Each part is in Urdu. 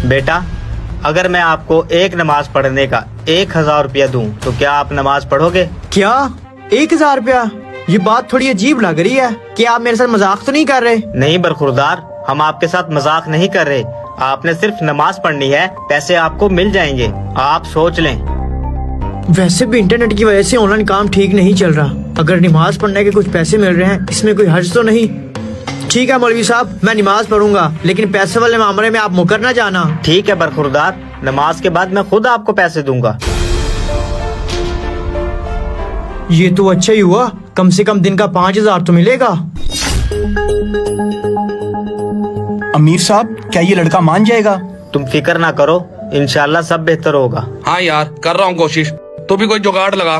بیٹا اگر میں آپ کو ایک نماز پڑھنے کا 1000 روپیہ دوں تو کیا آپ نماز پڑھو گے؟ کیا 1000 روپیہ؟ یہ بات تھوڑی عجیب لگ رہی ہے کہ آپ میرے ساتھ مذاق تو نہیں کر رہے؟ نہیں برخوردار، ہم آپ کے ساتھ مذاق نہیں کر رہے، آپ نے صرف نماز پڑھنی ہے، پیسے آپ کو مل جائیں گے، آپ سوچ لیں۔ ویسے بھی انٹرنیٹ کی وجہ سے آن لائن کام ٹھیک نہیں چل رہا، اگر نماز پڑھنے کے کچھ پیسے مل رہے ہیں اس میں کوئی حرج تو نہیں؟ ٹھیک ہے مولوی صاحب، میں نماز پڑھوں گا، لیکن پیسے والے معاملے میں آپ مکر نہ جانا۔ ٹھیک ہے برخوردار، نماز کے بعد میں خود آپ کو پیسے دوں گا۔ یہ تو اچھا ہی ہوا، کم سے کم دن کا 5000 تو ملے گا۔ امیر صاحب کیا یہ لڑکا مان جائے گا؟ تم فکر نہ کرو، انشاءاللہ سب بہتر ہوگا۔ ہاں یار کر رہا ہوں کوشش، تو بھی کوئی جگاڑ لگا۔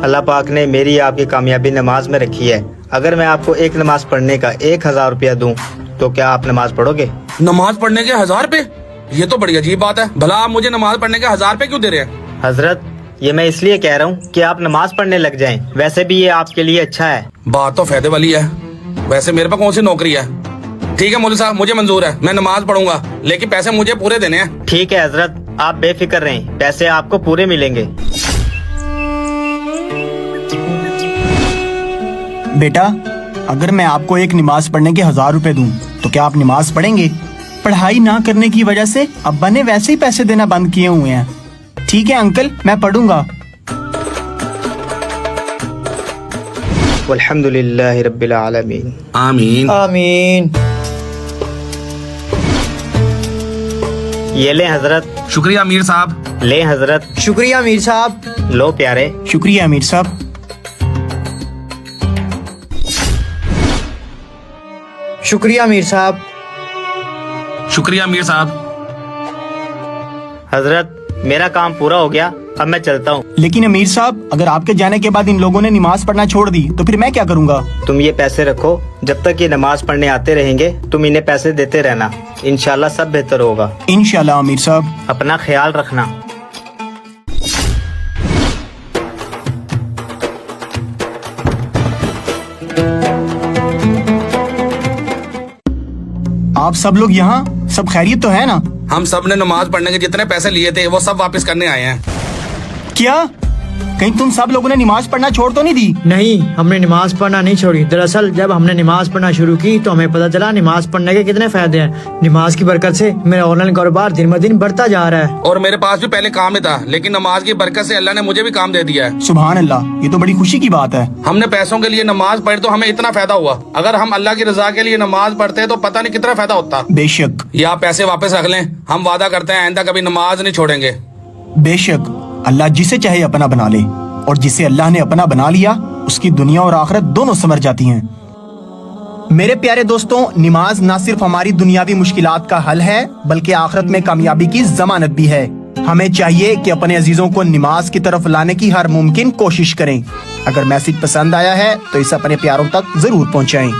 اللہ پاک نے میری آپ کی کامیابی نماز میں رکھی ہے، اگر میں آپ کو ایک نماز پڑھنے کا 1000 روپیہ دوں تو کیا آپ نماز پڑھو گے؟ نماز پڑھنے کے 1000 روپے؟ یہ تو بڑی عجیب بات ہے، بھلا آپ مجھے نماز پڑھنے کے 1000 روپے کیوں دے رہے ہیں؟ حضرت یہ میں اس لیے کہہ رہا ہوں کہ آپ نماز پڑھنے لگ جائیں، ویسے بھی یہ آپ کے لیے اچھا ہے۔ بات تو فائدے والی ہے، ویسے میرے پاس کون سی نوکری ہے؟ ٹھیک ہے مولوی صاحب مجھے منظور ہے، میں نماز پڑھوں گا، لیکن پیسے مجھے پورے دینے ہیں۔ ٹھیک ہے حضرت، آپ بے فکر رہیں، پیسے آپ کو پورے ملیں گے۔ بیٹا اگر میں آپ کو ایک نماز پڑھنے کے 1000 روپے دوں تو کیا آپ نماز پڑھیں گے؟ پڑھائی نہ کرنے کی وجہ سے ابا نے ویسے ہی پیسے دینا بند کیے ہوئے ہیں۔ ٹھیک ہے انکل میں پڑھوں گا۔ والحمدللہ رب العالمین۔ آمین۔ آمین۔ یہ لیں حضرت۔ شکریہ امیر صاحب۔ لیں حضرت۔ شکریہ امیر صاحب۔ لو پیارے۔ شکریہ امیر صاحب۔ شکریہ امیر صاحب۔ شکریہ امیر صاحب۔ حضرت میرا کام پورا ہو گیا، اب میں چلتا ہوں۔ لیکن امیر صاحب اگر آپ کے جانے کے بعد ان لوگوں نے نماز پڑھنا چھوڑ دی تو پھر میں کیا کروں گا؟ تم یہ پیسے رکھو، جب تک یہ نماز پڑھنے آتے رہیں گے تم انہیں پیسے دیتے رہنا، انشاءاللہ سب بہتر ہوگا۔ انشاءاللہ امیر صاحب۔ اپنا خیال رکھنا۔ آپ سب لوگ یہاں سب خیریت تو ہے نا؟ ہم سب نے نماز پڑھنے کے جتنے پیسے لیے تھے وہ سب واپس کرنے آئے ہیں۔ کیا کہیں تم سب لوگوں نے نماز پڑھنا چھوڑ تو نہیں دی؟ نہیں، ہم نے نماز پڑھنا نہیں چھوڑی، دراصل جب ہم نے نماز پڑھنا شروع کی تو ہمیں پتہ چلا نماز پڑھنے کے کتنے فائدے ہیں۔ نماز کی برکت سے میرا آن لائن کاروبار دن بہ دن بڑھتا جا رہا ہے۔ اور میرے پاس بھی پہلے کام ہی تھا، لیکن نماز کی برکت سے اللہ نے مجھے بھی کام دے دیا ہے۔ سبحان اللہ، یہ تو بڑی خوشی کی بات ہے۔ ہم نے پیسوں کے لیے نماز پڑھی تو ہمیں اتنا فائدہ ہوا، اگر ہم اللہ کی رضا کے لیے نماز پڑھتے تو پتہ نہیں کتنا فائدہ ہوتا۔ بے شک یا آپ پیسے واپس رکھ لیں، ہم وعدہ کرتے ہیں آئندہ کبھی نماز نہیں چھوڑیں گے۔ بے شک اللہ جسے چاہے اپنا بنا لے، اور جسے اللہ نے اپنا بنا لیا اس کی دنیا اور آخرت دونوں سنور جاتی ہیں۔ میرے پیارے دوستوں، نماز نہ صرف ہماری دنیاوی مشکلات کا حل ہے بلکہ آخرت میں کامیابی کی ضمانت بھی ہے۔ ہمیں چاہیے کہ اپنے عزیزوں کو نماز کی طرف لانے کی ہر ممکن کوشش کریں۔ اگر میسج پسند آیا ہے تو اسے اپنے پیاروں تک ضرور پہنچائیں۔